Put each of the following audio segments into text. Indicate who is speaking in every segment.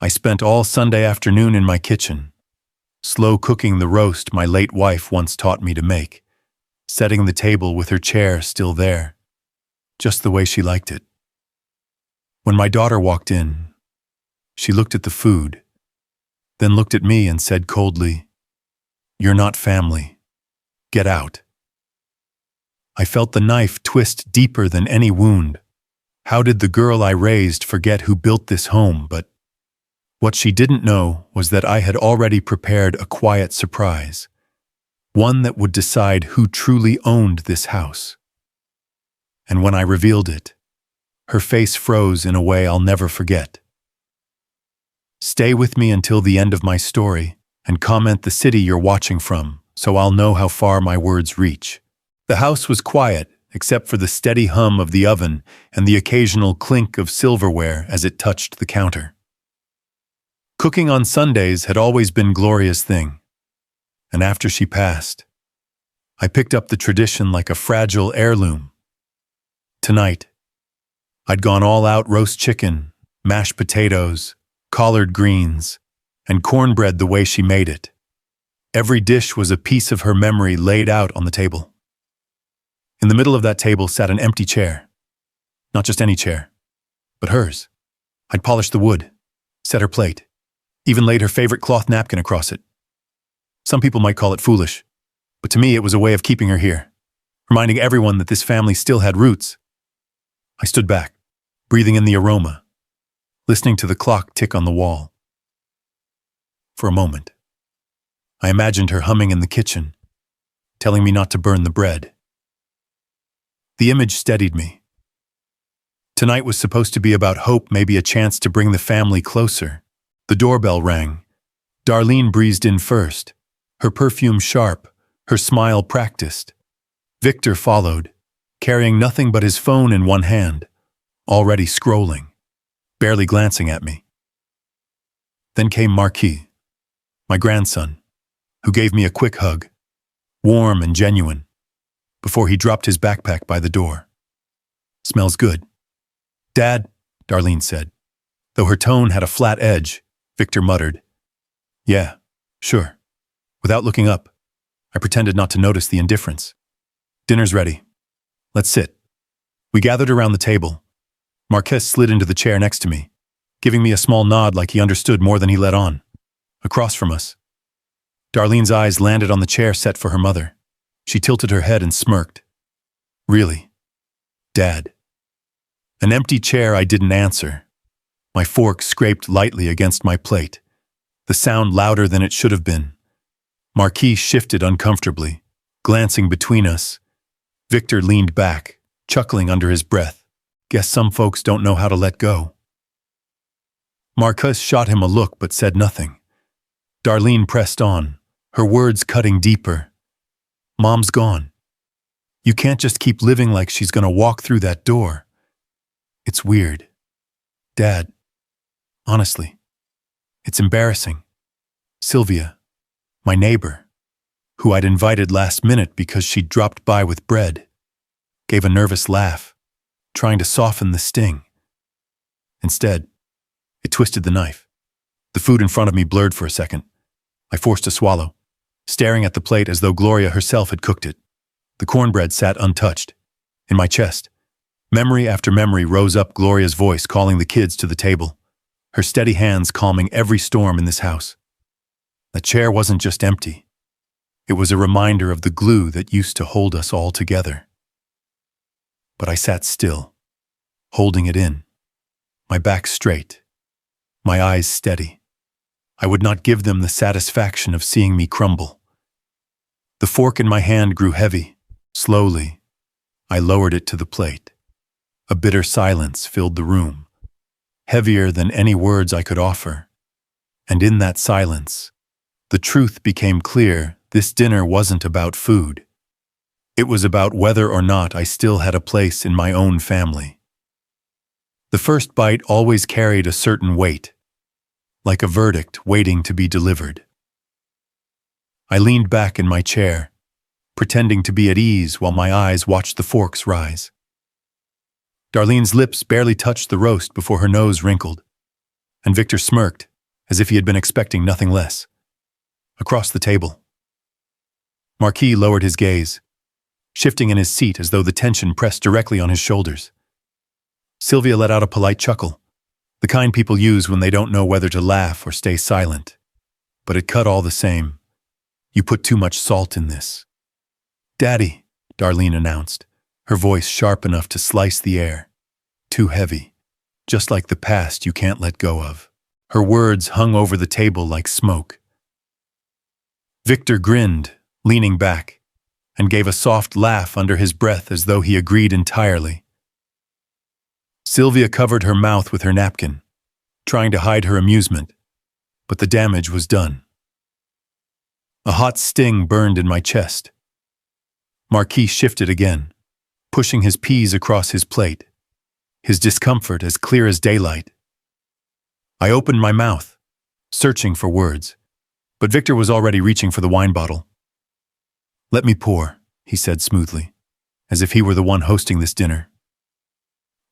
Speaker 1: I spent all Sunday afternoon in my kitchen, slow cooking the roast my late wife once taught me to make, setting the table with her chair still there, just the way she liked it. When my daughter walked in, she looked at the food, then looked at me and said coldly, "You're not family. Get out." I felt the knife twist deeper than any wound. How did the girl I raised forget who built this home? But what she didn't know was that I had already prepared a quiet surprise, one that would decide who truly owned this house. And when I revealed it, her face froze in a way I'll never forget. Stay with me until the end of my story and comment the city you're watching from, so I'll know how far my words reach. The house was quiet, except for the steady hum of the oven and the occasional clink of silverware as it touched the counter. Cooking on Sundays had always been Gloria's thing, and after she passed, I picked up the tradition like a fragile heirloom. Tonight, I'd gone all out roast chicken, mashed potatoes, collard greens, and cornbread the way she made it. Every dish was a piece of her memory laid out on the table. In the middle of that table sat an empty chair. Not just any chair, but hers. I'd polished the wood, set her plate, even laid her favorite cloth napkin across it. Some people might call it foolish, but to me it was a way of keeping her here, reminding everyone that this family still had roots. I stood back, breathing in the aroma, listening to the clock tick on the wall. For a moment, I imagined her humming in the kitchen, telling me not to burn the bread. The image steadied me. Tonight was supposed to be about hope, maybe a chance to bring the family closer. The doorbell rang. Darlene breezed in first, her perfume sharp, her smile practiced. Victor followed, carrying nothing but his phone in one hand, already scrolling, barely glancing at me. Then came Marquis, my grandson, who gave me a quick hug, warm and genuine, before he dropped his backpack by the door. "Smells good." "Dad," Darlene said. Though her tone had a flat edge, Victor muttered, "Yeah, sure." Without looking up, I pretended not to notice the indifference. "Dinner's ready. Let's sit." We gathered around the table. Marquez slid into the chair next to me, giving me a small nod like he understood more than he let on. Across from us, Darlene's eyes landed on the chair set for her mother. She tilted her head and smirked. "Really? Dad?" An empty chair. I didn't answer. My fork scraped lightly against my plate, the sound louder than it should have been. Marquis shifted uncomfortably, glancing between us. Victor leaned back, chuckling under his breath. Guess some folks don't know how to let go. Marquez shot him a look but said nothing. Darlene pressed on, her words cutting deeper. "Mom's gone. You can't just keep living like she's gonna walk through that door. It's weird. Dad, honestly, it's embarrassing. Sylvia, my neighbor, who I'd invited last minute because she'd dropped by with bread, gave a nervous laugh, trying to soften the sting. Instead, it twisted the knife. The food in front of me blurred for a second. I forced a swallow, staring at the plate as though Gloria herself had cooked it. The cornbread sat untouched. In my chest, memory after memory rose up, Gloria's voice calling the kids to the table, her steady hands calming every storm in this house. The chair wasn't just empty. It was a reminder of the glue that used to hold us all together. But I sat still, holding it in, my back straight, my eyes steady. I would not give them the satisfaction of seeing me crumble. The fork in my hand grew heavy. Slowly, I lowered it to the plate. A bitter silence filled the room, heavier than any words I could offer. And in that silence, the truth became clear. This dinner wasn't about food. It was about whether or not I still had a place in my own family. The first bite always carried a certain weight, like a verdict waiting to be delivered. I leaned back in my chair, pretending to be at ease while my eyes watched the forks rise. Darlene's lips barely touched the roast before her nose wrinkled, and Victor smirked, as if he had been expecting nothing less. Across the table, Marquis lowered his gaze, shifting in his seat as though the tension pressed directly on his shoulders. Sylvia let out a polite chuckle, the kind people use when they don't know whether to laugh or stay silent. But it cut all the same. You put too much salt in this. Daddy, Darlene announced, her voice sharp enough to slice the air. Too heavy, just like the past you can't let go of. Her words hung over the table like smoke. Victor grinned, leaning back, and gave a soft laugh under his breath as though he agreed entirely. Sylvia covered her mouth with her napkin, trying to hide her amusement, but the damage was done. A hot sting burned in my chest. Marquis shifted again, pushing his peas across his plate, his discomfort as clear as daylight. I opened my mouth, searching for words, but Victor was already reaching for the wine bottle. Let me pour, he said smoothly, as if he were the one hosting this dinner.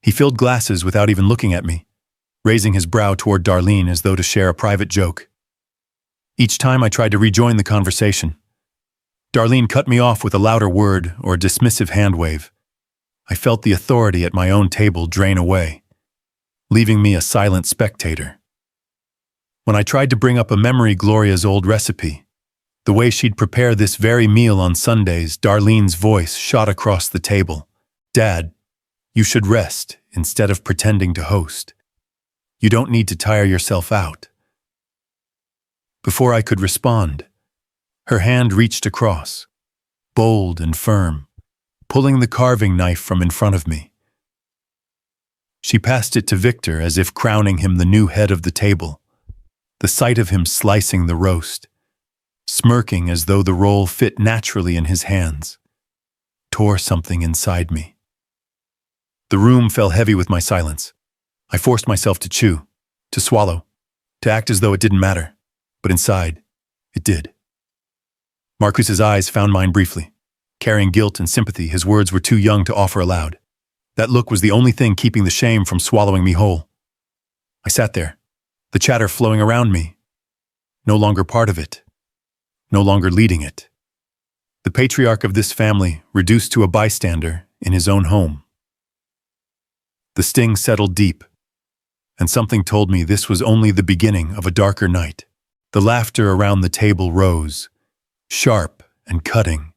Speaker 1: He filled glasses without even looking at me, raising his brow toward Darlene as though to share a private joke. Each time I tried to rejoin the conversation, Darlene cut me off with a louder word or a dismissive hand wave. I felt the authority at my own table drain away, leaving me a silent spectator. When I tried to bring up a memory Gloria's old recipe, the way she'd prepare this very meal on Sundays, Darlene's voice shot across the table. Dad, you should rest instead of pretending to host. You don't need to tire yourself out. Before I could respond, her hand reached across, bold and firm, pulling the carving knife from in front of me. She passed it to Victor as if crowning him the new head of the table. The sight of him slicing the roast, smirking as though the roll fit naturally in his hands, tore something inside me. The room fell heavy with my silence. I forced myself to chew, to swallow, to act as though it didn't matter. But inside, it did. Marcus's eyes found mine briefly. Carrying guilt and sympathy, his words were too young to offer aloud. That look was the only thing keeping the shame from swallowing me whole. I sat there, the chatter flowing around me, no longer part of it, no longer leading it. The patriarch of this family reduced to a bystander in his own home. The sting settled deep, and something told me this was only the beginning of a darker night. The laughter around the table rose, sharp and cutting,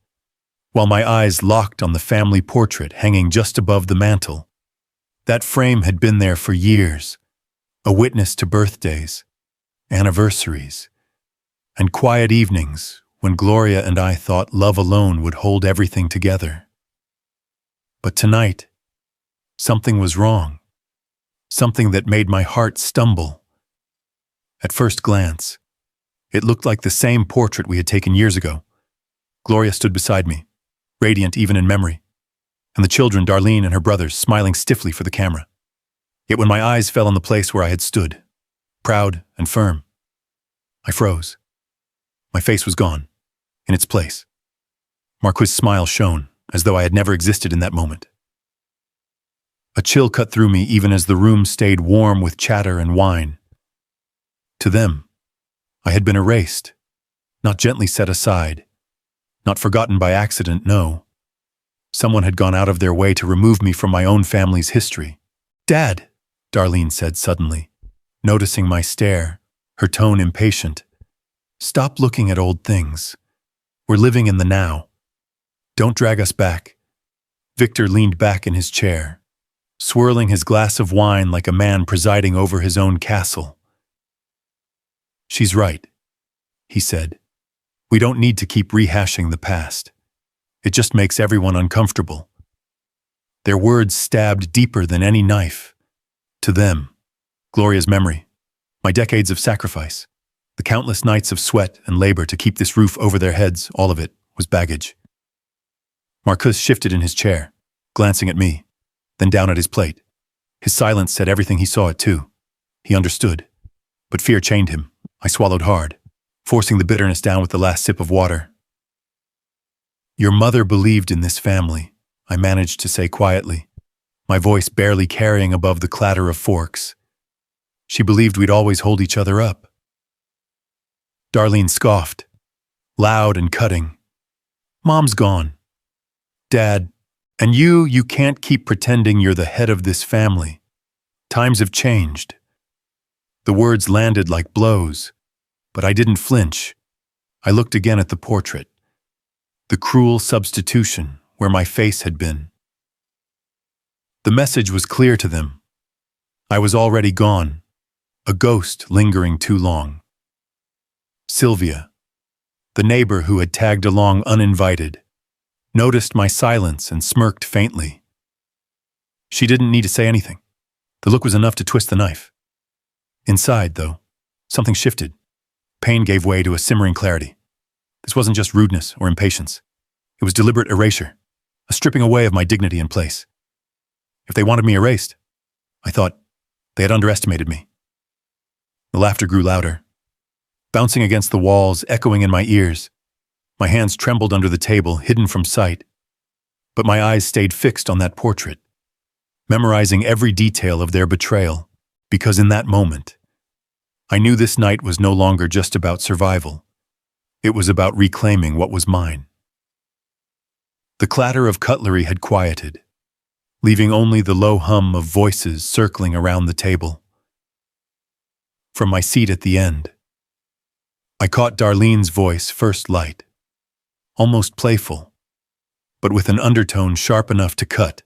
Speaker 1: while my eyes locked on the family portrait hanging just above the mantel. That frame had been there for years, a witness to birthdays, anniversaries, and quiet evenings when Gloria and I thought love alone would hold everything together. But tonight, something was wrong, something that made my heart stumble. At first glance, it looked like the same portrait we had taken years ago. Gloria stood beside me, radiant even in memory, and the children, Darlene and her brothers, smiling stiffly for the camera. Yet when my eyes fell on the place where I had stood, proud and firm, I froze. My face was gone, in its place. Marquis' smile shone, as though I had never existed in that moment. A chill cut through me even as the room stayed warm with chatter and wine. To them, I had been erased, not gently set aside, not forgotten by accident, no. Someone had gone out of their way to remove me from my own family's history. Dad, Darlene said suddenly, noticing my stare, her tone impatient. Stop looking at old things. We're living in the now. Don't drag us back. Victor leaned back in his chair, swirling his glass of wine like a man presiding over his own castle. She's right, he said. We don't need to keep rehashing the past. It just makes everyone uncomfortable. Their words stabbed deeper than any knife. To them, Gloria's memory, my decades of sacrifice, the countless nights of sweat and labor to keep this roof over their heads, all of it was baggage. Marcus shifted in his chair, glancing at me, then down at his plate. His silence said everything he saw it too. He understood. But fear chained him. I swallowed hard, forcing the bitterness down with the last sip of water. Your mother believed in this family, I managed to say quietly, my voice barely carrying above the clatter of forks. She believed we'd always hold each other up, Darlene scoffed, loud and cutting. Mom's gone. Dad, and you can't keep pretending you're the head of this family. Times have changed. The words landed like blows, but I didn't flinch. I looked again at the portrait. The cruel substitution where my face had been. The message was clear to them. I was already gone, a ghost lingering too long. Sylvia, the neighbor who had tagged along uninvited, noticed my silence and smirked faintly. She didn't need to say anything. The look was enough to twist the knife. Inside, though, something shifted. Pain gave way to a simmering clarity. This wasn't just rudeness or impatience. It was deliberate erasure, a stripping away of my dignity and place. If they wanted me erased, I thought they had underestimated me. The laughter grew louder, bouncing against the walls, echoing in my ears. My hands trembled under the table, hidden from sight. But my eyes stayed fixed on that portrait, memorizing every detail of their betrayal, because in that moment, I knew this night was no longer just about survival. It was about reclaiming what was mine. The clatter of cutlery had quieted, leaving only the low hum of voices circling around the table. From my seat at the end, I caught Darlene's voice first light, almost playful, but with an undertone sharp enough to cut.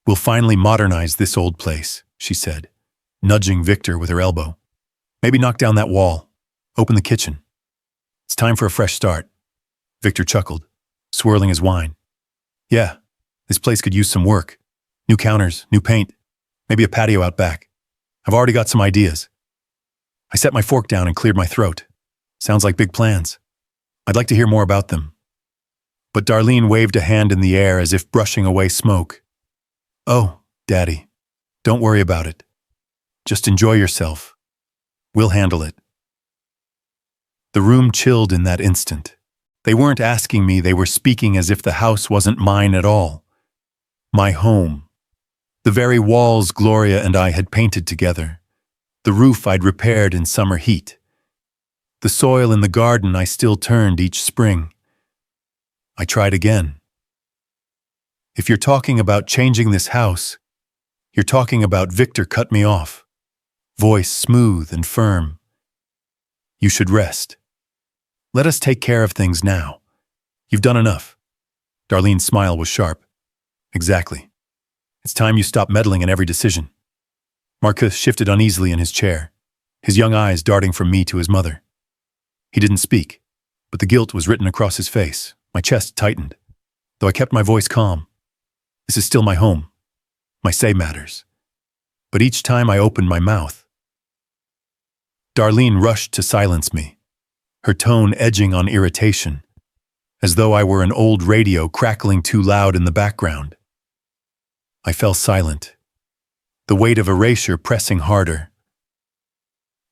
Speaker 1: "We'll finally modernize this old place," she said, nudging Victor with her elbow. "Maybe knock down that wall, open the kitchen. It's time for a fresh start." Victor chuckled, swirling his wine. "Yeah, this place could use some work. New counters, new paint, maybe a patio out back. I've already got some ideas." I set my fork down and cleared my throat. Sounds like big plans. I'd like to hear more about them. But Darlene waved a hand in the air as if brushing away smoke. "Oh, Daddy, don't worry about it. Just enjoy yourself. We'll handle it." The room chilled in that instant. They weren't asking me, they were speaking as if the house wasn't mine at all. My home. The very walls Gloria and I had painted together. The roof I'd repaired in summer heat. The soil in the garden I still turned each spring. I tried again. "If you're talking about changing this house, you're talking about..." Victor cut me off, voice smooth and firm. "You should rest. Let us take care of things now. You've done enough." Darlene's smile was sharp. "Exactly. It's time you stop meddling in every decision." Marcus shifted uneasily in his chair, his young eyes darting from me to his mother. He didn't speak, but the guilt was written across his face. My chest tightened, though I kept my voice calm. This is still my home. My say matters. But each time I opened my mouth, Darlene rushed to silence me, her tone edging on irritation, as though I were an old radio crackling too loud in the background. I fell silent, the weight of erasure pressing harder.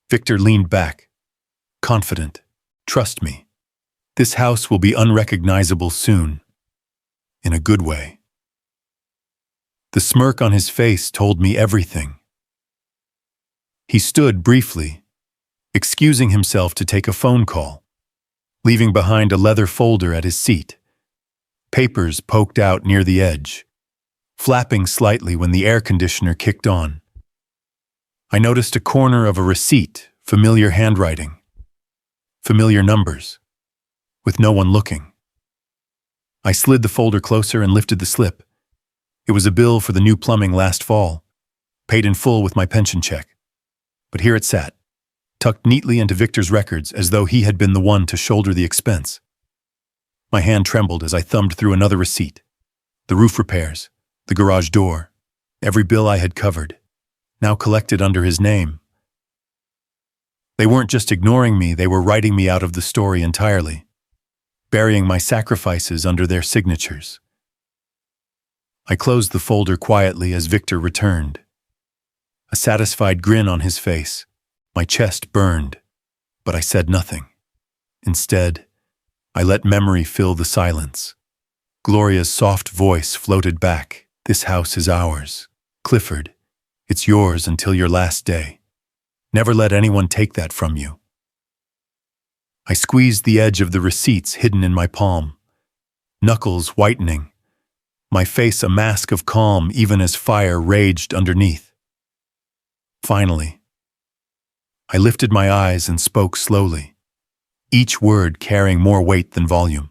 Speaker 1: Victor leaned back, confident. "Trust me, this house will be unrecognizable soon, in a good way." The smirk on his face told me everything. He stood briefly, excusing himself to take a phone call, leaving behind a leather folder at his seat, papers poked out near the edge, flapping slightly when the air conditioner kicked on. I noticed a corner of a receipt, familiar handwriting, familiar numbers, with no one looking. I slid the folder closer and lifted the slip. It was a bill for the new plumbing last fall, paid in full with my pension check. But here it sat, tucked neatly into Victor's records as though he had been the one to shoulder the expense. My hand trembled as I thumbed through another receipt. The roof repairs, the garage door, every bill I had covered, now collected under his name. They weren't just ignoring me, they were writing me out of the story entirely, burying my sacrifices under their signatures. I closed the folder quietly as Victor returned. A satisfied grin on his face. My chest burned, but I said nothing. Instead, I let memory fill the silence. Gloria's soft voice floated back. "This house is ours. Clifford, it's yours until your last day. Never let anyone take that from you." I squeezed the edge of the receipts hidden in my palm, knuckles whitening, my face a mask of calm even as fire raged underneath. Finally, I lifted my eyes and spoke slowly, each word carrying more weight than volume.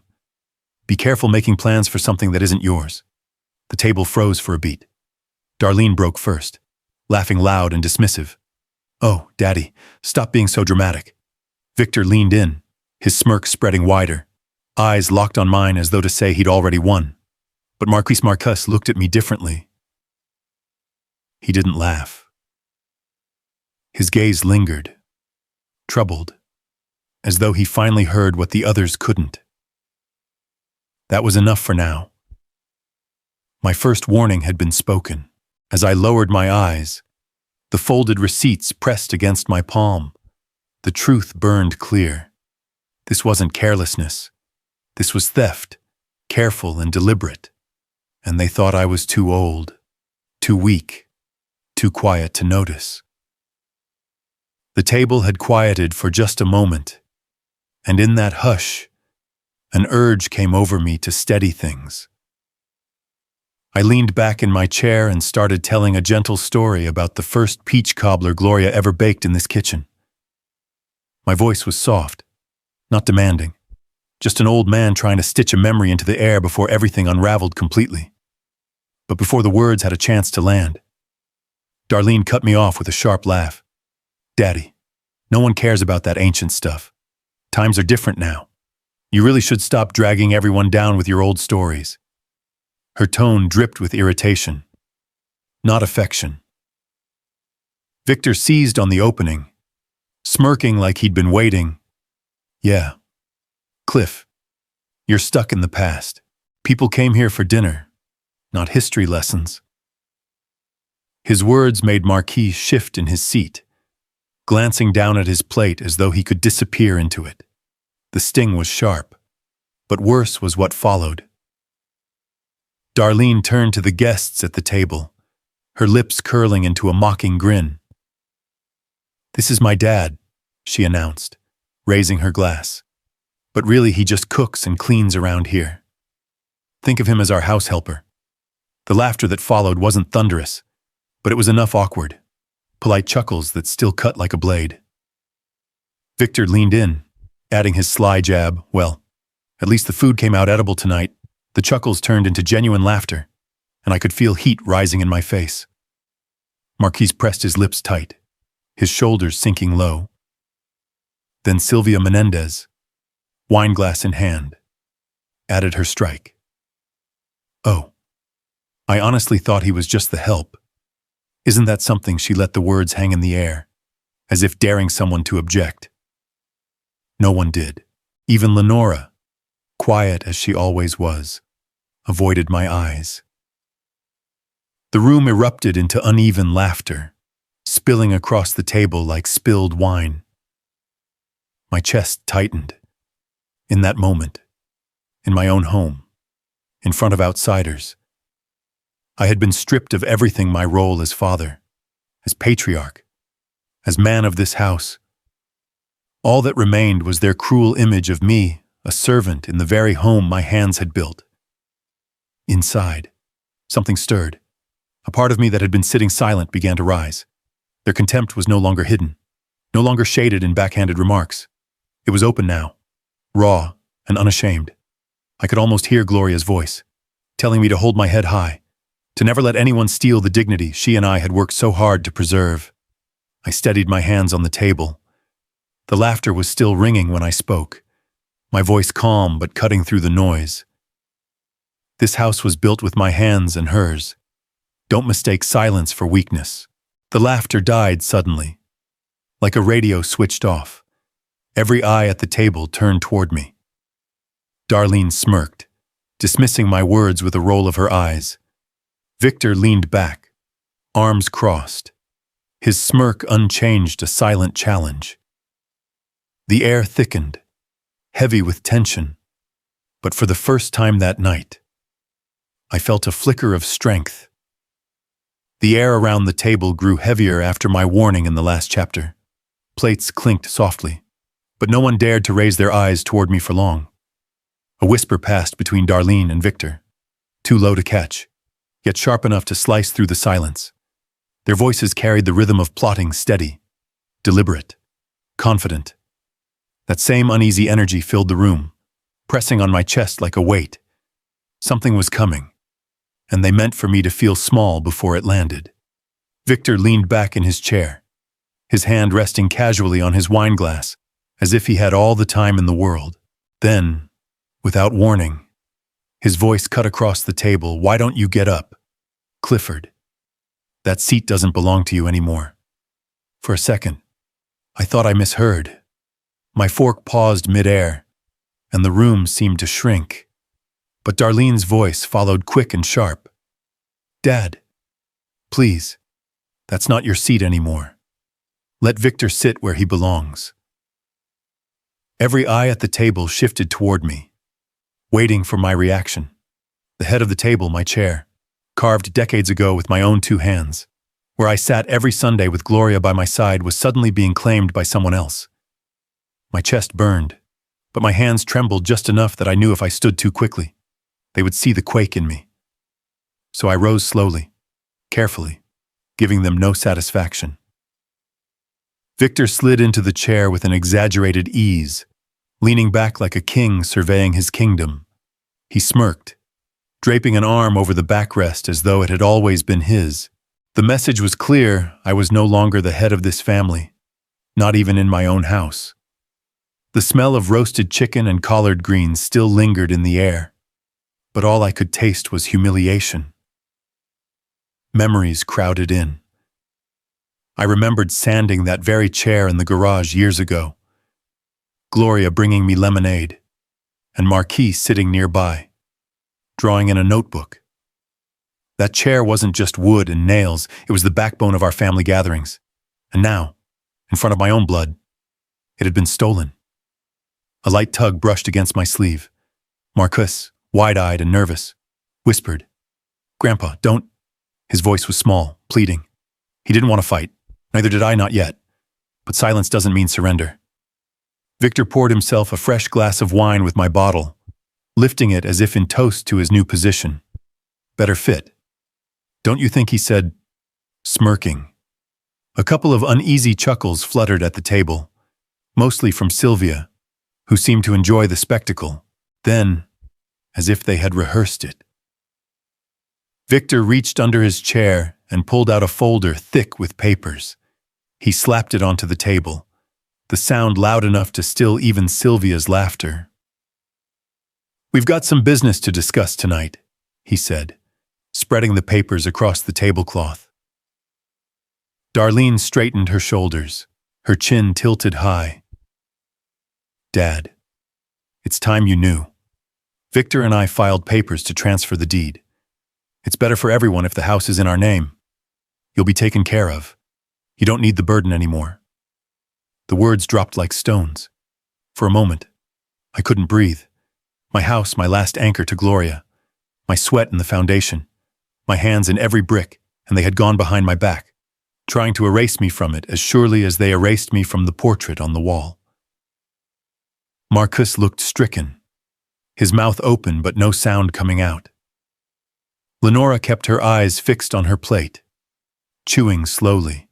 Speaker 1: Be careful making plans for something that isn't yours. The table froze for a beat. Darlene broke first, laughing loud and dismissive. Oh, Daddy, stop being so dramatic. Victor leaned in, his smirk spreading wider, eyes locked on mine as though to say he'd already won. But Marquis looked at me differently. He didn't laugh. His gaze lingered, troubled, as though he finally heard what the others couldn't. That was enough for now. My first warning had been spoken. As I lowered my eyes, the folded receipts pressed against my palm. The truth burned clear. This wasn't carelessness. This was theft, careful and deliberate. And they thought I was too old, too weak, too quiet to notice. The table had quieted for just a moment, and in that hush, an urge came over me to steady things. I leaned back in my chair and started telling a gentle story about the first peach cobbler Gloria ever baked in this kitchen. My voice was soft, not demanding, just an old man trying to stitch a memory into the air before everything unraveled completely. But before the words had a chance to land, Darlene cut me off with a sharp laugh. Daddy, no one cares about that ancient stuff. Times are different now. You really should stop dragging everyone down with your old stories. Her tone dripped with irritation, not affection. Victor seized on the opening, smirking like he'd been waiting. Yeah, Cliff, you're stuck in the past. People came here for dinner, not history lessons. His words made Marquis shift in his seat, glancing down at his plate as though he could disappear into it. The sting was sharp, but worse was what followed. Darlene turned to the guests at the table, her lips curling into a mocking grin. This is my dad, she announced, raising her glass. But really he just cooks and cleans around here. Think of him as our house helper. The laughter that followed wasn't thunderous, but it was enough awkward, polite chuckles that still cut like a blade. Victor leaned in, adding his sly jab, well, at least the food came out edible tonight. The chuckles turned into genuine laughter, and I could feel heat rising in my face. Marquis pressed his lips tight, his shoulders sinking low. Then Sylvia Menendez, wineglass in hand, added her strike. Oh, I honestly thought he was just the help. Isn't that something? She let the words hang in the air, as if daring someone to object. No one did. Even Lenora, quiet as she always was, avoided my eyes. The room erupted into uneven laughter, spilling across the table like spilled wine. My chest tightened. In that moment, in my own home, in front of outsiders, I had been stripped of everything: my role as father, as patriarch, as man of this house. All that remained was their cruel image of me, a servant in the very home my hands had built. Inside, something stirred. A part of me that had been sitting silent began to rise. Their contempt was no longer hidden, no longer shaded in backhanded remarks. It was open now, raw and unashamed. I could almost hear Gloria's voice, telling me to hold my head high, to never let anyone steal the dignity she and I had worked so hard to preserve. I steadied my hands on the table. The laughter was still ringing when I spoke, my voice calm but cutting through the noise. This house was built with my hands and hers. Don't mistake silence for weakness. The laughter died suddenly, like a radio switched off. Every eye at the table turned toward me. Darlene smirked, dismissing my words with a roll of her eyes. Victor leaned back, arms crossed, his smirk unchanged, a silent challenge. The air thickened, heavy with tension, but for the first time that night, I felt a flicker of strength. The air around the table grew heavier after my warning in the last chapter. Plates clinked softly, but no one dared to raise their eyes toward me for long. A whisper passed between Darlene and Victor, too low to catch, yet sharp enough to slice through the silence. Their voices carried the rhythm of plotting, steady, deliberate, confident. That same uneasy energy filled the room, pressing on my chest like a weight. Something was coming, and they meant for me to feel small before it landed. Victor leaned back in his chair, his hand resting casually on his wine glass, as if he had all the time in the world. Then, without warning, his voice cut across the table. "Why don't you get up, Clifford? That seat doesn't belong to you anymore." For a second, I thought I misheard. My fork paused midair, and the room seemed to shrink. But Darlene's voice followed quick and sharp. "Dad, please, that's not your seat anymore. Let Victor sit where he belongs." Every eye at the table shifted toward me, waiting for my reaction. The head of the table, my chair, carved decades ago with my own two hands, where I sat every Sunday with Gloria by my side, was suddenly being claimed by someone else. My chest burned, but my hands trembled just enough that I knew if I stood too quickly, they would see the quake in me. So I rose slowly, carefully, giving them no satisfaction. Victor slid into the chair with an exaggerated ease, leaning back like a king surveying his kingdom. He smirked, draping an arm over the backrest as though it had always been his. The message was clear: I was no longer the head of this family, not even in my own house. The smell of roasted chicken and collard greens still lingered in the air, but all I could taste was humiliation. Memories crowded in. I remembered sanding that very chair in the garage years ago, Gloria bringing me lemonade, and Marquis sitting nearby, drawing in a notebook. That chair wasn't just wood and nails, it was the backbone of our family gatherings. And now, in front of my own blood, it had been stolen. A light tug brushed against my sleeve. Marcus, wide-eyed and nervous, whispered, "Grandpa, don't..." His voice was small, pleading. He didn't want to fight. Neither did I, not yet. But silence doesn't mean surrender. Victor poured himself a fresh glass of wine with my bottle, lifting it as if in toast to his new position. "Better fit. Don't you think?" he said, smirking. A couple of uneasy chuckles fluttered at the table, mostly from Sylvia, who seemed to enjoy the spectacle. Then, as if they had rehearsed it, Victor reached under his chair and pulled out a folder thick with papers. He slapped it onto the table, the sound loud enough to still even Sylvia's laughter. "We've got some business to discuss tonight," he said, spreading the papers across the tablecloth. Darlene straightened her shoulders, her chin tilted high. "Dad, it's time you knew. Victor and I filed papers to transfer the deed. It's better for everyone if the house is in our name. You'll be taken care of. You don't need the burden anymore." The words dropped like stones. For a moment, I couldn't breathe. My house, my last anchor to Gloria, my sweat in the foundation, my hands in every brick, and they had gone behind my back, trying to erase me from it as surely as they erased me from the portrait on the wall. Marcus looked stricken, his mouth open but no sound coming out. Lenora kept her eyes fixed on her plate, chewing slowly,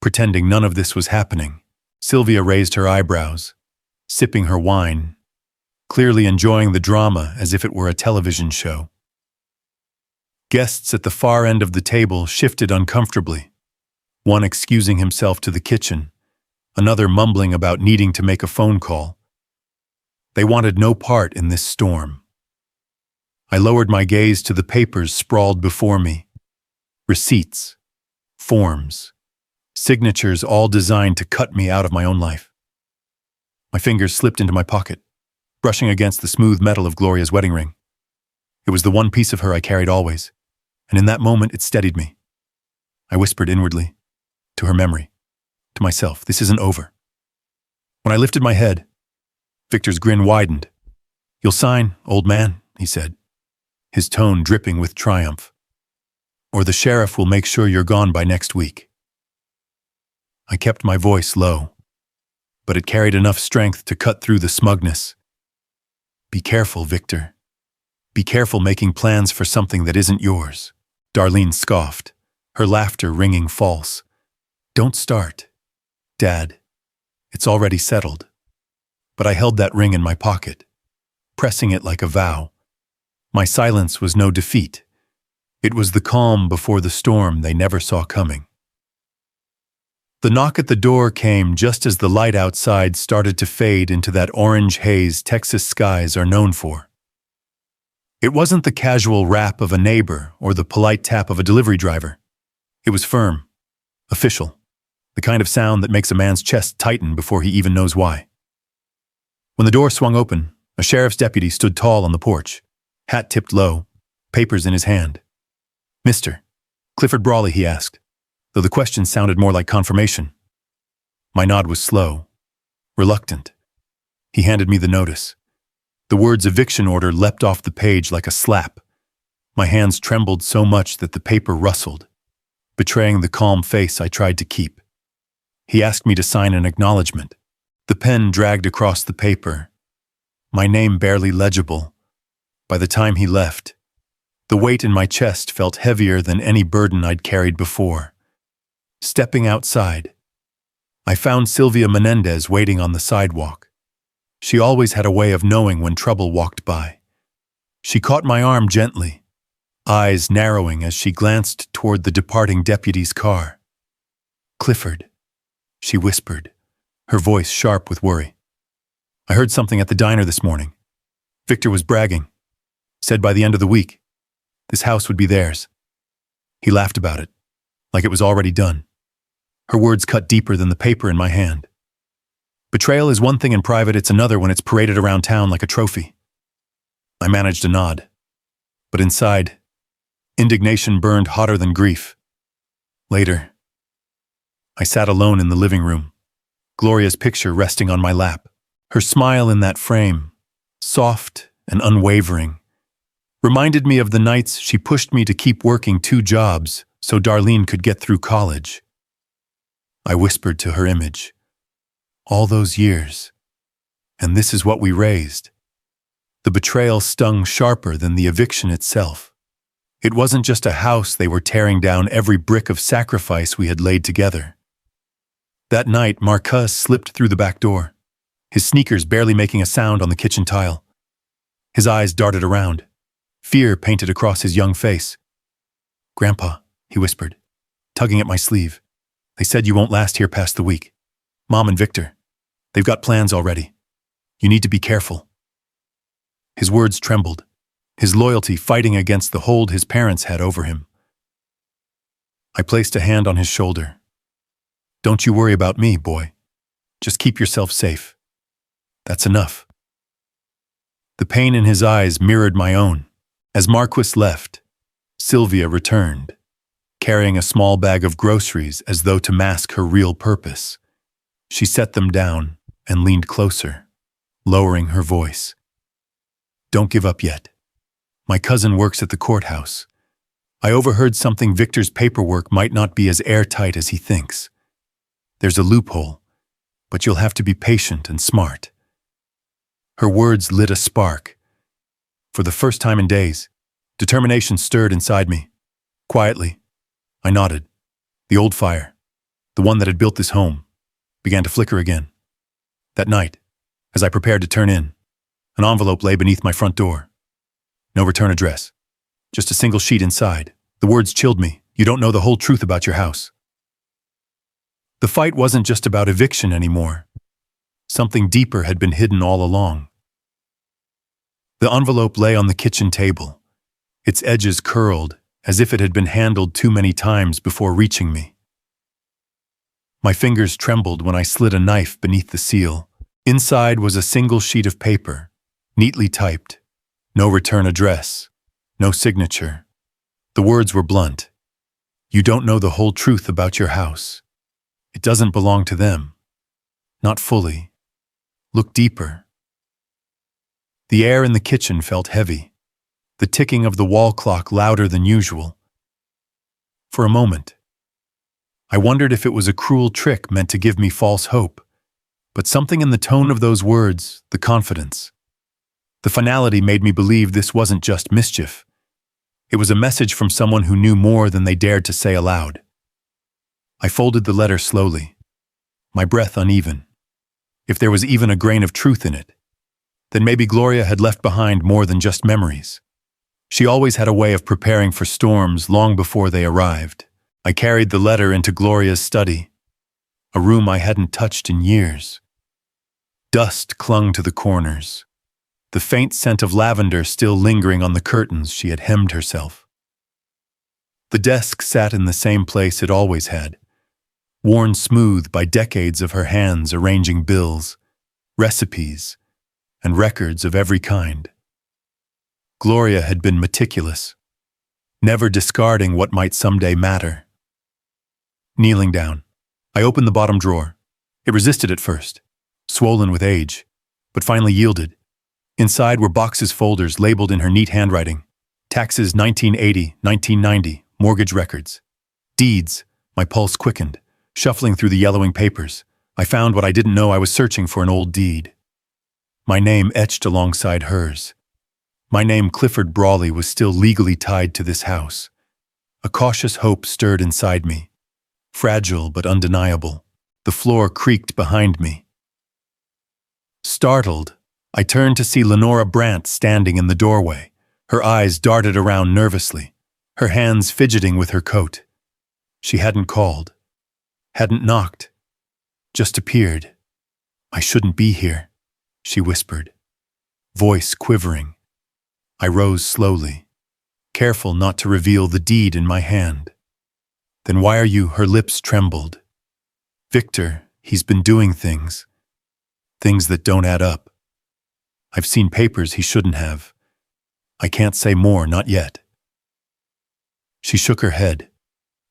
Speaker 1: pretending none of this was happening. Sylvia raised her eyebrows, sipping her wine, clearly enjoying the drama as if it were a television show. Guests at the far end of the table shifted uncomfortably, one excusing himself to the kitchen, another mumbling about needing to make a phone call. They wanted no part in this storm. I lowered my gaze to the papers sprawled before me. Receipts, forms, signatures, all designed to cut me out of my own life. My fingers slipped into my pocket, brushing against the smooth metal of Gloria's wedding ring. It was the one piece of her I carried always, and in that moment it steadied me. I whispered inwardly, to her memory, to myself, "This isn't over." When I lifted my head, Victor's grin widened. "You'll sign, old man," he said, his tone dripping with triumph. "Or the sheriff will make sure you're gone by next week." I kept my voice low. but it carried enough strength to cut through the smugness. Be careful, Victor. Be careful making plans for something that isn't yours. Darlene scoffed, her laughter ringing false. Don't start, Dad. It's already settled. But I held that ring in my pocket, pressing it like a vow. My silence was no defeat. It was the calm before the storm they never saw coming. The knock at the door came just as the light outside started to fade into that orange haze Texas skies are known for. It wasn't the casual rap of a neighbor or the polite tap of a delivery driver. It was firm, official, the kind of sound that makes a man's chest tighten before he even knows why. When the door swung open, a sheriff's deputy stood tall on the porch, hat tipped low, papers in his hand. "Mr. Clifford Brawley," he asked, though the question sounded more like confirmation. My nod was slow, reluctant. He handed me the notice. The words eviction order leapt off the page like a slap. My hands trembled so much that the paper rustled, betraying the calm face I tried to keep. He asked me to sign an acknowledgement. The pen dragged across the paper, my name barely legible. By the time he left, the weight in my chest felt heavier than any burden I'd carried before. Stepping outside, I found Sylvia Menendez waiting on the sidewalk. She always had a way of knowing when trouble walked by. She caught my arm gently, eyes narrowing as she glanced toward the departing deputy's car. "Clifford," she whispered, her voice sharp with worry. "I heard something at the diner this morning. Victor was bragging. Said by the end of the week, this house would be theirs." He laughed about it, like it was already done. Her words cut deeper than the paper in my hand. Betrayal is one thing in private, it's another when it's paraded around town like a trophy. I managed a nod, but inside, indignation burned hotter than grief. Later, I sat alone in the living room, Gloria's picture resting on my lap, her smile in that frame, soft and unwavering, reminded me of the nights she pushed me to keep working 2 jobs so Darlene could get through college. I whispered to her image, "All those years, and this is what we raised." The betrayal stung sharper than the eviction itself. It wasn't just a house they were tearing down, every brick of sacrifice we had laid together. That night, Marcus slipped through the back door, his sneakers barely making a sound on the kitchen tile. His eyes darted around, fear painted across his young face. "Grandpa," he whispered, tugging at my sleeve, "they said you won't last here past the week. Mom and Victor, they've got plans already. You need to be careful." His words trembled, his loyalty fighting against the hold his parents had over him. I placed a hand on his shoulder. "Don't you worry about me, boy. Just keep yourself safe. That's enough." The pain in his eyes mirrored my own. As Marquis left, Sylvia returned, carrying a small bag of groceries as though to mask her real purpose. She set them down and leaned closer, lowering her voice. "Don't give up yet. My cousin works at the courthouse. I overheard something. Victor's paperwork might not be as airtight as he thinks. There's a loophole, but you'll have to be patient and smart." Her words lit a spark. For the first time in days, determination stirred inside me. Quietly, I nodded. The old fire, the one that had built this home, began to flicker again. That night, as I prepared to turn in, an envelope lay beneath my front door. No return address, just a single sheet inside. The words chilled me. "You don't know the whole truth about your house." The fight wasn't just about eviction anymore. Something deeper had been hidden all along. The envelope lay on the kitchen table, its edges curled as if it had been handled too many times before reaching me. My fingers trembled when I slid a knife beneath the seal. Inside was a single sheet of paper, neatly typed. No return address, no signature. The words were blunt. "You don't know the whole truth about your house. It doesn't belong to them. Not fully. Look deeper." The air in the kitchen felt heavy, the ticking of the wall clock louder than usual. For a moment, I wondered if it was a cruel trick meant to give me false hope, But something in the tone of those words, the confidence, the finality made me believe this wasn't just mischief. It was a message from someone who knew more than they dared to say aloud. I folded the letter slowly, my breath uneven. If there was even a grain of truth in it, then maybe Gloria had left behind more than just memories. She always had a way of preparing for storms long before they arrived. I carried the letter into Gloria's study, a room I hadn't touched in years. Dust clung to the corners, the faint scent of lavender still lingering on the curtains she had hemmed herself. The desk sat in the same place it always had, worn smooth by decades of her hands arranging bills, recipes, and records of every kind. Gloria had been meticulous, never discarding what might someday matter. Kneeling down, I opened the bottom drawer. It resisted at first, swollen with age, but finally yielded. Inside were boxes folders labeled in her neat handwriting. Taxes 1980, 1990, mortgage records. Deeds. My pulse quickened. Shuffling through the yellowing papers, I found what I didn't know. I was searching for an old deed. My name etched alongside hers. My name, Clifford Brawley, was still legally tied to this house. A cautious hope stirred inside me. Fragile but undeniable. The floor creaked behind me. Startled, I turned to see Lenora Brandt standing in the doorway. Her eyes darted around nervously, her hands fidgeting with her coat. She hadn't called, hadn't knocked, just appeared. "I shouldn't be here," she whispered, voice quivering. I rose slowly, careful not to reveal the deed in my hand. "Then why are you?" Her lips trembled. "Victor, he's been doing things that don't add up. I've seen papers he shouldn't have. I can't say more, not yet." She shook her head,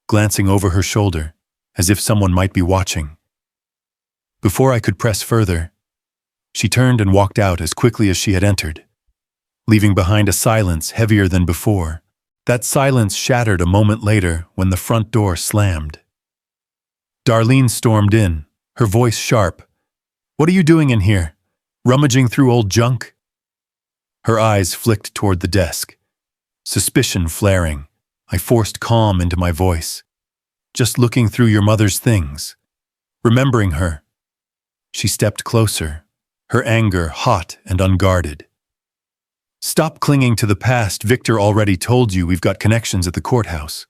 Speaker 1: glancing over her shoulder, as if someone might be watching. Before I could press further, she turned and walked out as quickly as she had entered, leaving behind a silence heavier than before. That silence shattered a moment later when the front door slammed. Darlene stormed in, her voice sharp. "What are you doing in here? Rummaging through old junk?" Her eyes flicked toward the desk, suspicion flaring. I forced calm into my voice. "Just looking through your mother's things, remembering her." She stepped closer, her anger hot and unguarded. "Stop clinging to the past. Victor already told you we've got connections at the courthouse.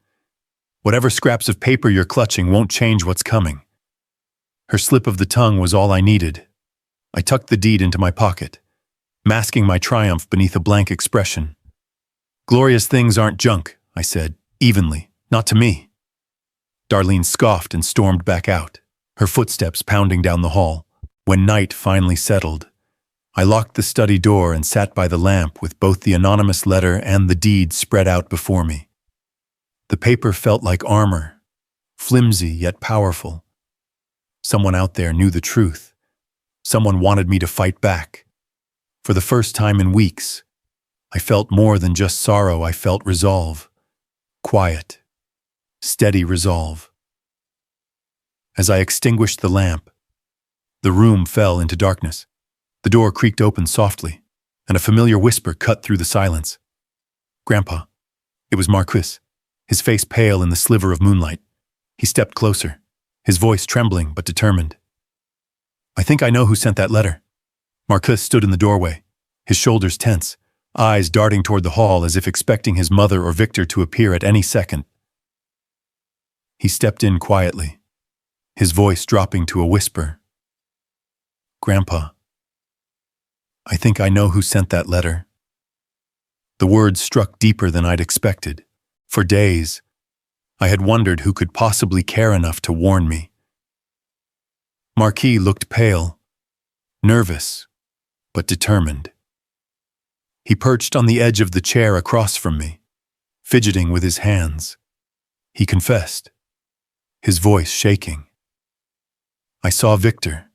Speaker 1: Whatever scraps of paper you're clutching won't change what's coming." Her slip of the tongue was all I needed. I tucked the deed into my pocket, masking my triumph beneath a blank expression. "Gloria's things aren't junk," I said, evenly. "Not to me." Darlene scoffed and stormed back out, her footsteps pounding down the hall. When night finally settled, I locked the study door and sat by the lamp with both the anonymous letter and the deed spread out before me. The paper felt like armor, flimsy yet powerful. Someone out there knew the truth. Someone wanted me to fight back. For the first time in weeks, I felt more than just sorrow. I felt resolve. Quiet, steady resolve. As I extinguished the lamp, the room fell into darkness. The door creaked open softly, and a familiar whisper cut through the silence. "Grandpa." It was Marquis, his face pale in the sliver of moonlight. He stepped closer, his voice trembling but determined. "I think I know who sent that letter." Marquis stood in the doorway, his shoulders tense, eyes darting toward the hall as if expecting his mother or Victor to appear at any second. He stepped in quietly, his voice dropping to a whisper. "Grandpa, I think I know who sent that letter." The words struck deeper than I'd expected. For days, I had wondered who could possibly care enough to warn me. Marquis looked pale, nervous, but determined. He perched on the edge of the chair across from me, fidgeting with his hands. He confessed, his voice shaking. "I saw Victor,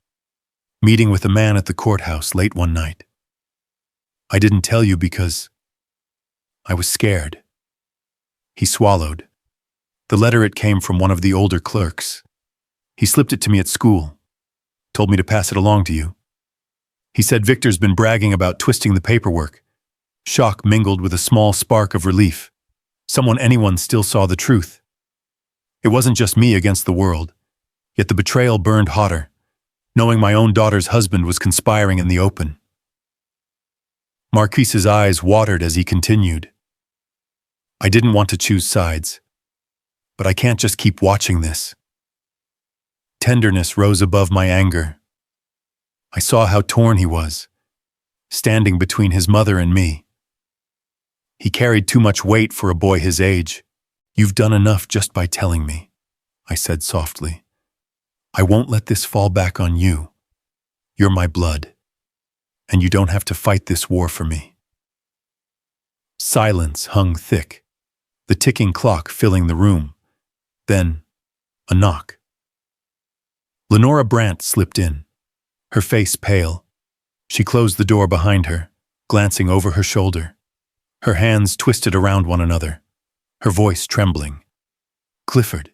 Speaker 1: meeting with a man at the courthouse late one night. I didn't tell you because I was scared." He swallowed. "The letter, it came from one of the older clerks. He slipped it to me at school. Told me to pass it along to you. He said Victor's been bragging about twisting the paperwork. Shock mingled with a small spark of relief. Anyone still saw the truth. It wasn't just me against the world. Yet the betrayal burned hotter, knowing my own daughter's husband was conspiring in the open. Marquise's eyes watered as he continued. I didn't want to choose sides, but I can't just keep watching this. Tenderness rose above my anger. I saw how torn he was, standing between his mother and me. He carried too much weight for a boy his age. You've done enough just by telling me, I said softly. I won't let this fall back on you. You're my blood, and you don't have to fight this war for me. Silence hung thick, the ticking clock filling the room. Then, a knock. Lenora Brandt slipped in, her face pale. She closed the door behind her, glancing over her shoulder. Her hands twisted around one another, her voice trembling. Clifford.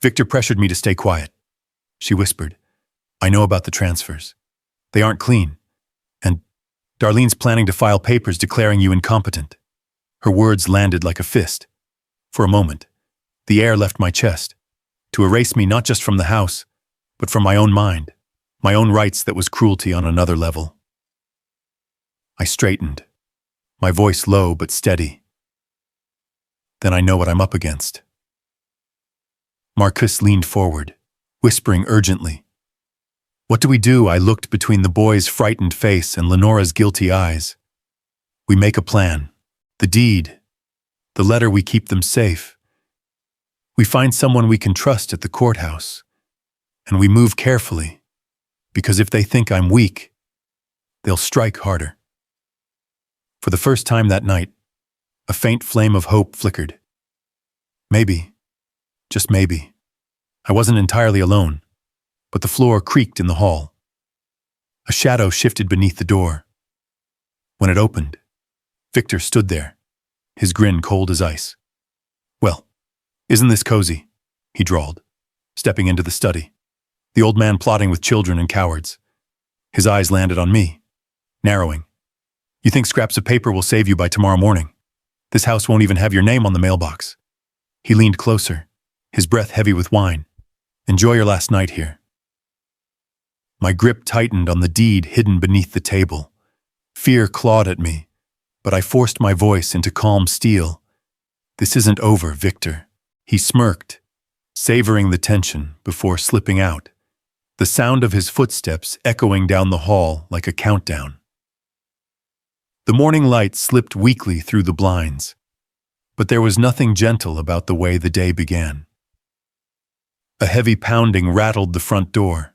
Speaker 1: Victor pressured me to stay quiet. She whispered, I know about the transfers. They aren't clean. And Darlene's planning to file papers declaring you incompetent. Her words landed like a fist. For a moment, the air left my chest, to erase me not just from the house, but from my own mind, my own rights that was cruelty on another level. I straightened, my voice low but steady. Then I know what I'm up against. Marcus leaned forward, whispering urgently. What do we do? I looked between the boy's frightened face and Lenora's guilty eyes. We make a plan. The deed. The letter, we keep them safe. We find someone we can trust at the courthouse. And we move carefully, because if they think I'm weak, they'll strike harder. For the first time that night, a faint flame of hope flickered. Maybe, just maybe, I wasn't entirely alone, but the floor creaked in the hall. A shadow shifted beneath the door. When it opened, Victor stood there, his grin cold as ice. Well, isn't this cozy? He drawled, stepping into the study. The old man plotting with children and cowards. His eyes landed on me, narrowing. You think scraps of paper will save you by tomorrow morning? This house won't even have your name on the mailbox. He leaned closer, his breath heavy with wine. Enjoy your last night here. My grip tightened on the deed hidden beneath the table. Fear clawed at me, but I forced my voice into calm steel. This isn't over, Victor. He smirked, savoring the tension before slipping out, the sound of his footsteps echoing down the hall like a countdown. The morning light slipped weakly through the blinds, but there was nothing gentle about the way the day began. A heavy pounding rattled the front door,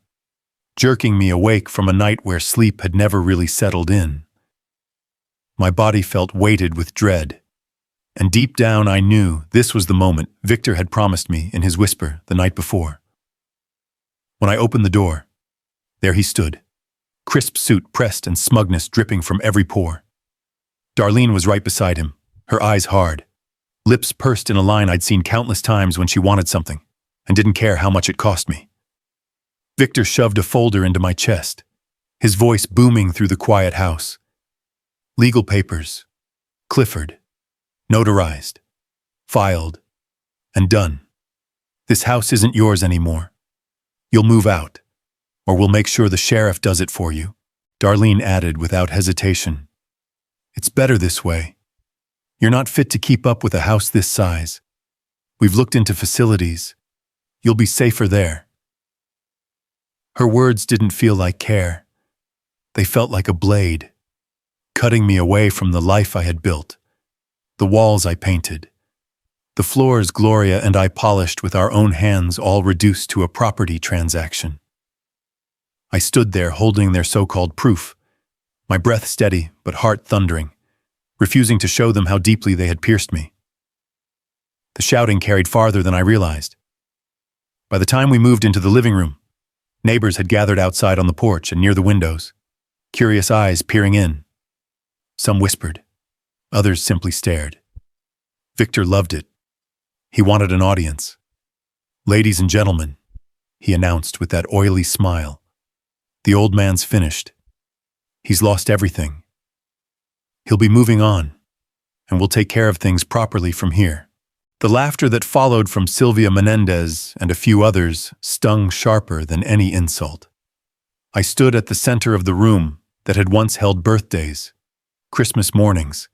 Speaker 1: jerking me awake from a night where sleep had never really settled in. My body felt weighted with dread, and deep down I knew this was the moment Victor had promised me in his whisper the night before. When I opened the door, there he stood, crisp suit pressed and smugness dripping from every pore. Darlene was right beside him, her eyes hard, lips pursed in a line I'd seen countless times when she wanted something and didn't care how much it cost me. Victor shoved a folder into my chest, his voice booming through the quiet house. Legal papers. Clifford. Notarized. Filed. And done. This house isn't yours anymore. You'll move out, or we'll make sure the sheriff does it for you, Darlene added without hesitation. It's better this way. You're not fit to keep up with a house this size. We've looked into facilities. You'll be safer there. Her words didn't feel like care. They felt like a blade, cutting me away from the life I had built, the walls I painted, the floors Gloria and I polished with our own hands, all reduced to a property transaction. I stood there holding their so-called proof, my breath steady but heart thundering, refusing to show them how deeply they had pierced me. The shouting carried farther than I realized. By the time we moved into the living room, neighbors had gathered outside on the porch and near the windows, curious eyes peering in. Some whispered, others simply stared. Victor loved it. He wanted an audience. Ladies and gentlemen, he announced with that oily smile, The old man's finished. He's lost everything. He'll be moving on, and we'll take care of things properly from here. The laughter that followed from Sylvia Menendez and a few others stung sharper than any insult. I stood at the center of the room that had once held birthdays, Christmas mornings,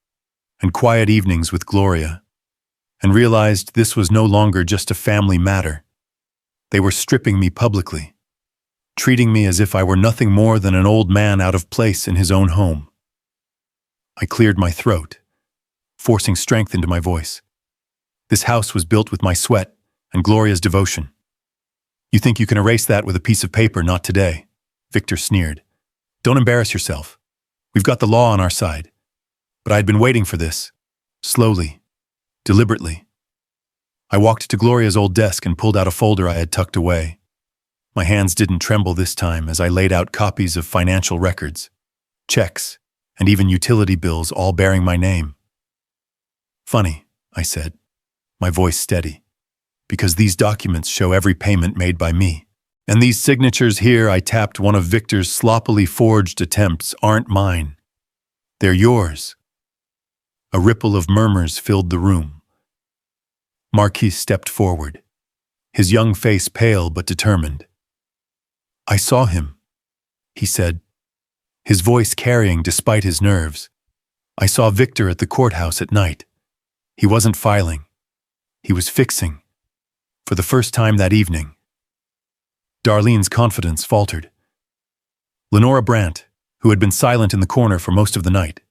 Speaker 1: and quiet evenings with Gloria, and realized this was no longer just a family matter. They were stripping me publicly, treating me as if I were nothing more than an old man out of place in his own home. I cleared my throat, forcing strength into my voice. This house was built with my sweat and Gloria's devotion. You think you can erase that with a piece of paper? Not today, Victor sneered. Don't embarrass yourself. We've got the law on our side. But I had been waiting for this, slowly, deliberately. I walked to Gloria's old desk and pulled out a folder I had tucked away. My hands didn't tremble this time as I laid out copies of financial records, checks, and even utility bills, all bearing my name. Funny, I said, my voice steady, because these documents show every payment made by me. And these signatures here, I tapped one of Victor's sloppily forged attempts, aren't mine. They're yours. A ripple of murmurs filled the room. Marquis stepped forward, his young face pale but determined. I saw him, he said, his voice carrying despite his nerves. I saw Victor at the courthouse at night. He wasn't filing. He was fixing. For the first time that evening. Darlene's confidence faltered. Lenora Brandt, who had been silent in the corner for most of the night,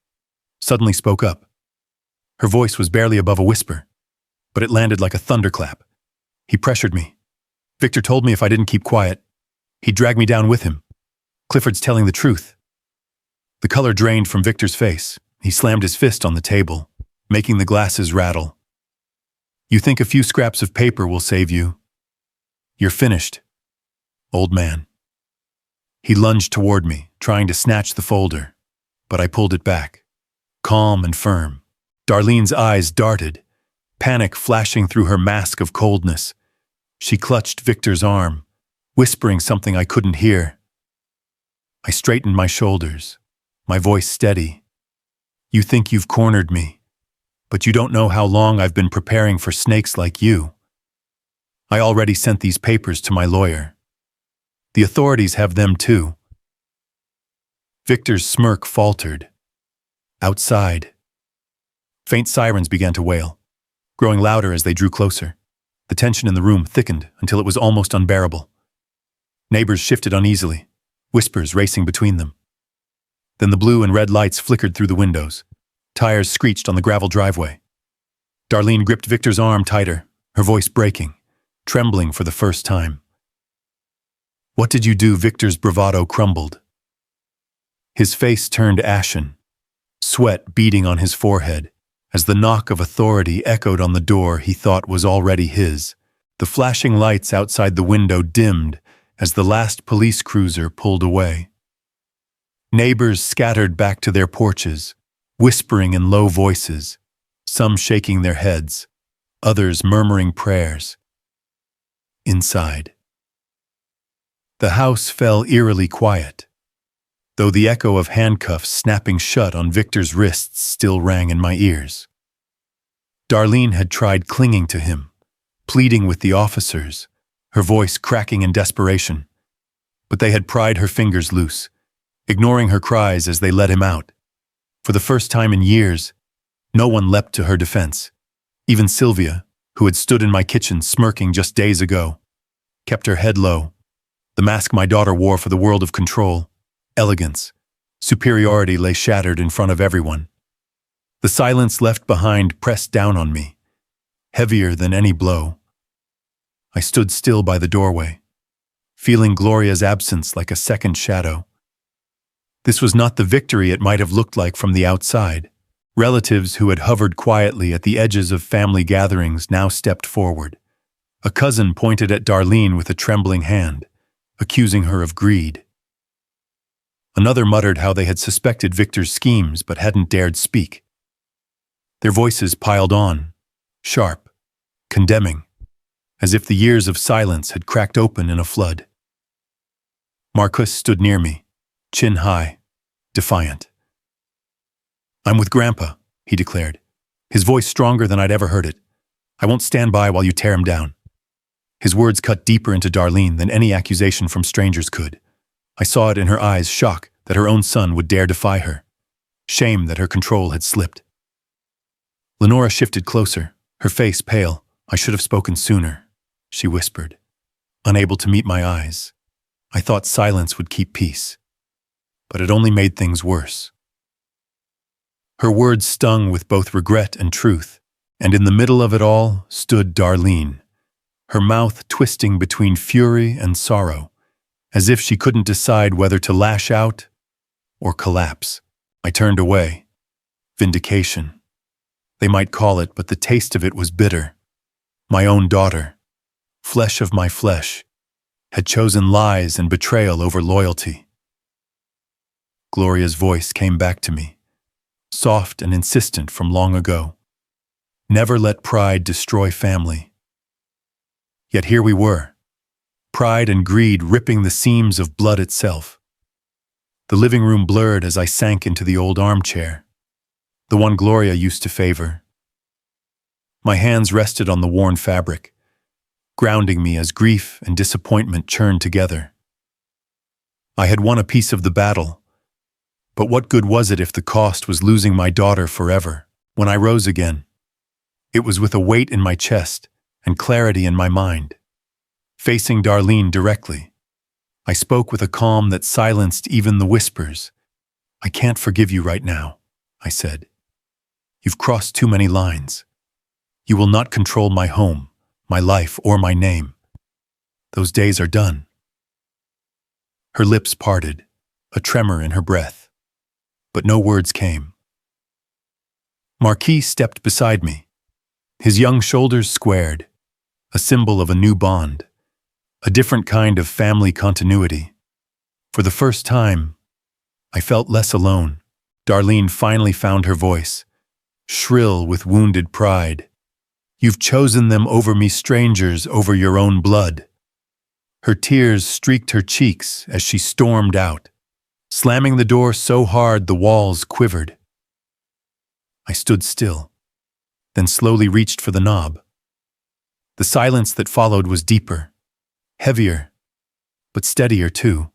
Speaker 1: suddenly spoke up. Her voice was barely above a whisper, but it landed like a thunderclap. He pressured me. Victor told me if I didn't keep quiet, he'd drag me down with him. Clifford's telling the truth. The color drained from Victor's face. He slammed his fist on the table, making the glasses rattle. You think a few scraps of paper will save you? You're finished, old man. He lunged toward me, trying to snatch the folder, but I pulled it back, calm and firm. Darlene's eyes darted, panic flashing through her mask of coldness. She clutched Victor's arm, whispering something I couldn't hear. I straightened my shoulders, my voice steady. You think you've cornered me, but you don't know how long I've been preparing for snakes like you. I already sent these papers to my lawyer. The authorities have them too. Victor's smirk faltered. Outside, faint sirens began to wail, growing louder as they drew closer. The tension in the room thickened until it was almost unbearable. Neighbors shifted uneasily, whispers racing between them. Then the blue and red lights flickered through the windows. Tires screeched on the gravel driveway. Darlene gripped Victor's arm tighter, her voice breaking, trembling for the first time. What did you do? Victor's bravado crumbled. His face turned ashen, sweat beading on his forehead, as the knock of authority echoed on the door he thought was already his. The flashing lights outside the window dimmed as the last police cruiser pulled away. Neighbors scattered back to their porches, whispering in low voices, some shaking their heads, others murmuring prayers. Inside, the house fell eerily quiet, though the echo of handcuffs snapping shut on Victor's wrists still rang in my ears. Darlene had tried clinging to him, pleading with the officers, her voice cracking in desperation, but they had pried her fingers loose, ignoring her cries as they let him out. For the first time in years, no one leapt to her defense. Even Sylvia, who had stood in my kitchen smirking just days ago, kept her head low. The mask my daughter wore for the world of control, elegance, superiority lay shattered in front of everyone. The silence left behind pressed down on me, heavier than any blow. I stood still by the doorway, feeling Gloria's absence like a second shadow. This was not the victory it might have looked like from the outside. Relatives who had hovered quietly at the edges of family gatherings now stepped forward. A cousin pointed at Darlene with a trembling hand, accusing her of greed. Another muttered how they had suspected Victor's schemes but hadn't dared speak. Their voices piled on, sharp, condemning, as if the years of silence had cracked open in a flood. Marcus stood near me, chin high, defiant. "I'm with Grandpa," he declared, his voice stronger than I'd ever heard it. "I won't stand by while you tear him down." His words cut deeper into Darlene than any accusation from strangers could. I saw it in her eyes, shock that her own son would dare defy her, shame that her control had slipped. Lenora shifted closer, her face pale. "I should have spoken sooner," she whispered, unable to meet my eyes. I thought silence would keep peace, but it only made things worse. Her words stung with both regret and truth, and in the middle of it all stood Darlene, her mouth twisting between fury and sorrow, as if she couldn't decide whether to lash out or collapse. I turned away. Vindication, they might call it, but the taste of it was bitter. My own daughter, flesh of my flesh, had chosen lies and betrayal over loyalty. Gloria's voice came back to me, soft and insistent from long ago. Never let pride destroy family. Yet here we were, pride and greed ripping the seams of blood itself. The living room blurred as I sank into the old armchair, the one Gloria used to favor. My hands rested on the worn fabric, grounding me as grief and disappointment churned together. I had won a piece of the battle, but what good was it if the cost was losing my daughter forever? When I rose again, it was with a weight in my chest and clarity in my mind. Facing Darlene directly, I spoke with a calm that silenced even the whispers. "I can't forgive you right now," I said. "You've crossed too many lines. You will not control my home, my life, or my name. Those days are done." Her lips parted, a tremor in her breath, but no words came. Marquis stepped beside me, his young shoulders squared, a symbol of a new bond, a different kind of family continuity. For the first time, I felt less alone. Darlene finally found her voice, shrill with wounded pride. "You've chosen them over me, strangers, over your own blood." Her tears streaked her cheeks as she stormed out, slamming the door so hard the walls quivered. I stood still, then slowly reached for the knob. The silence that followed was deeper, heavier, but steadier too,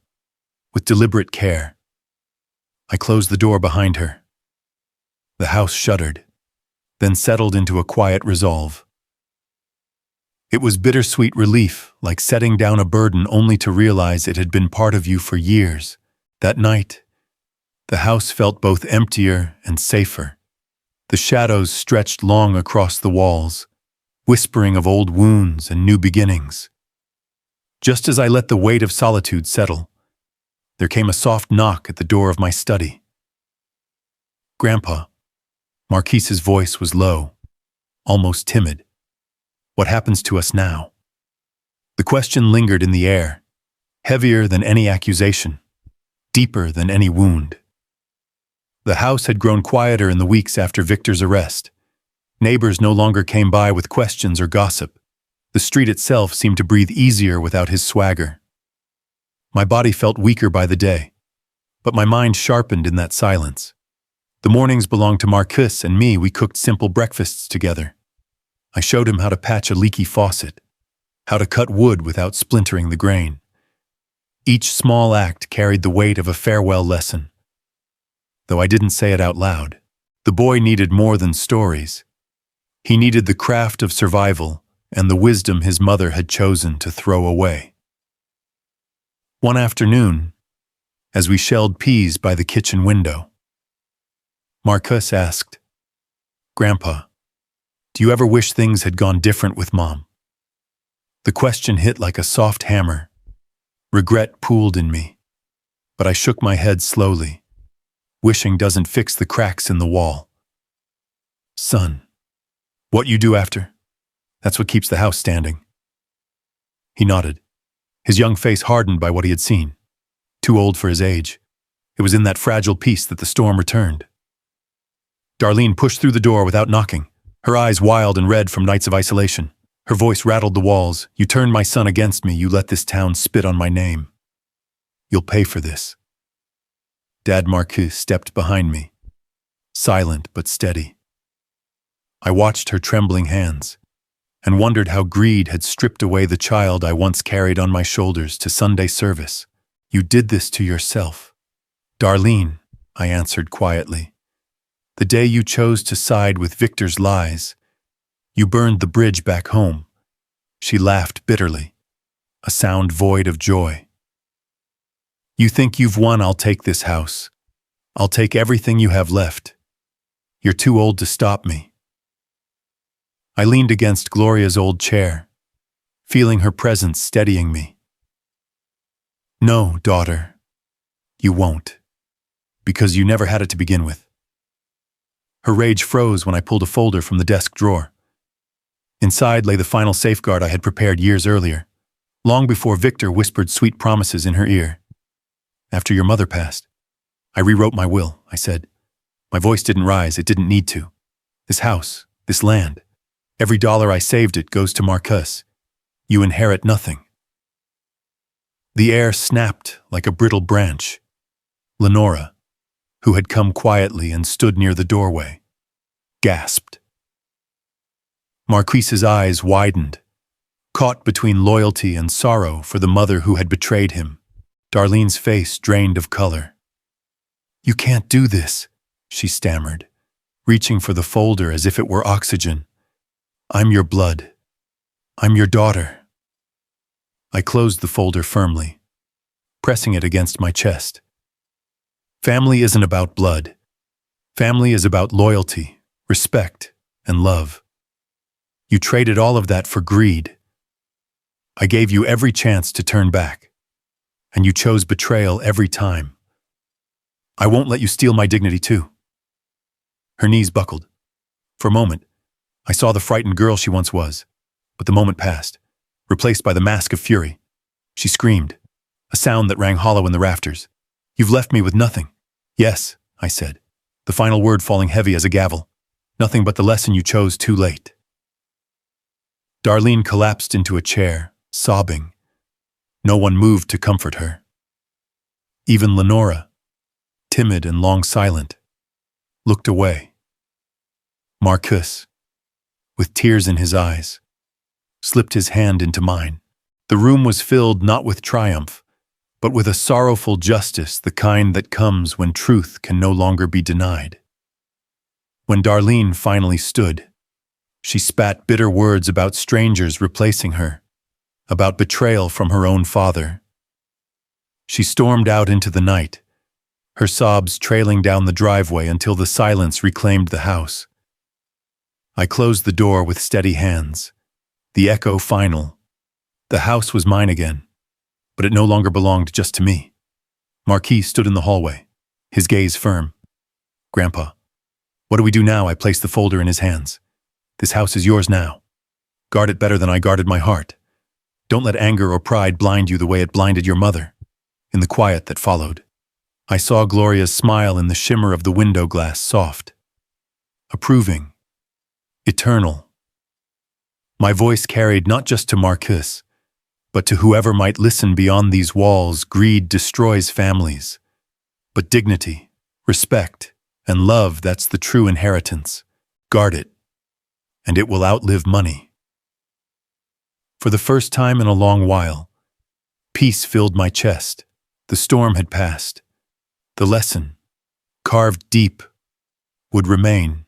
Speaker 1: with deliberate care. I closed the door behind her. The house shuddered, then settled into a quiet resolve. It was bittersweet relief, like setting down a burden only to realize it had been part of you for years. That night, the house felt both emptier and safer. The shadows stretched long across the walls, whispering of old wounds and new beginnings. Just as I let the weight of solitude settle, there came a soft knock at the door of my study. "Grandpa," Marquise's voice was low, almost timid. "What happens to us now?" The question lingered in the air, heavier than any accusation, deeper than any wound. The house had grown quieter in the weeks after Victor's arrest. Neighbors no longer came by with questions or gossip. The street itself seemed to breathe easier without his swagger. My body felt weaker by the day, but my mind sharpened in that silence. The mornings belonged to Marcus and me. We cooked simple breakfasts together. I showed him how to patch a leaky faucet, how to cut wood without splintering the grain. Each small act carried the weight of a farewell lesson. Though I didn't say it out loud, the boy needed more than stories. He needed the craft of survival and the wisdom his mother had chosen to throw away. One afternoon, as we shelled peas by the kitchen window, Marcus asked, "Grandpa, do you ever wish things had gone different with Mom?" The question hit like a soft hammer. Regret pooled in me, but I shook my head slowly. Wishing doesn't fix the cracks in the wall. "Son, what you do after, that's what keeps the house standing." He nodded, his young face hardened by what he had seen. Too old for his age. It was in that fragile peace that the storm returned. Darlene pushed through the door without knocking, her eyes wild and red from nights of isolation. Her voice rattled the walls. "You turned my son against me. You let this town spit on my name." You'll pay for this. Dad Marcus stepped behind me, silent but steady. I watched her trembling hands and wondered how greed had stripped away the child I once carried on my shoulders to Sunday service. You did this to yourself. Darlene, I answered quietly. The day you chose to side with Victor's lies, you burned the bridge back home. She laughed bitterly, a sound void of joy. You think you've won? I'll take this house. I'll take everything you have left. You're too old to stop me. I leaned against Gloria's old chair, feeling her presence steadying me. No, daughter, you won't, because you never had it to begin with. Her rage froze when I pulled a folder from the desk drawer. Inside lay the final safeguard I had prepared years earlier, long before Victor whispered sweet promises in her ear. After your mother passed, I rewrote my will, I said. My voice didn't rise, it didn't need to. This house, this land, every dollar I saved it goes to Marcus. You inherit nothing. The air snapped like a brittle branch. Lenora, who had come quietly and stood near the doorway, gasped. Marquis's eyes widened, caught between loyalty and sorrow for the mother who had betrayed him. Darlene's face drained of color. You can't do this, she stammered, reaching for the folder as if it were oxygen. I'm your blood. I'm your daughter. I closed the folder firmly, pressing it against my chest. Family isn't about blood. Family is about loyalty, respect, and love. You traded all of that for greed. I gave you every chance to turn back, and you chose betrayal every time. I won't let you steal my dignity too. Her knees buckled. For a moment, I saw the frightened girl she once was, but the moment passed, replaced by the mask of fury. She screamed, a sound that rang hollow in the rafters. You've left me with nothing. Yes, I said, the final word falling heavy as a gavel. Nothing but the lesson you chose too late. Darlene collapsed into a chair, sobbing. No one moved to comfort her. Even Lenora, timid and long silent, looked away. Marcus, with tears in his eyes, slipped his hand into mine. The room was filled not with triumph, but with a sorrowful justice, the kind that comes when truth can no longer be denied. When Darlene finally stood, she spat bitter words about strangers replacing her, about betrayal from her own father. She stormed out into the night, her sobs trailing down the driveway until the silence reclaimed the house. I closed the door with steady hands. The echo final. The house was mine again, but it no longer belonged just to me. Marquis stood in the hallway, his gaze firm. Grandpa, what do we do now? I placed the folder in his hands. This house is yours now. Guard it better than I guarded my heart. Don't let anger or pride blind you the way it blinded your mother. In the quiet that followed, I saw Gloria's smile in the shimmer of the window glass, soft, approving, eternal. My voice carried not just to Marcus, but to whoever might listen beyond these walls. Greed destroys families, but dignity, respect, and love, that's the true inheritance. Guard it, and it will outlive money. For the first time in a long while, peace filled my chest. The storm had passed. The lesson, carved deep, would remain.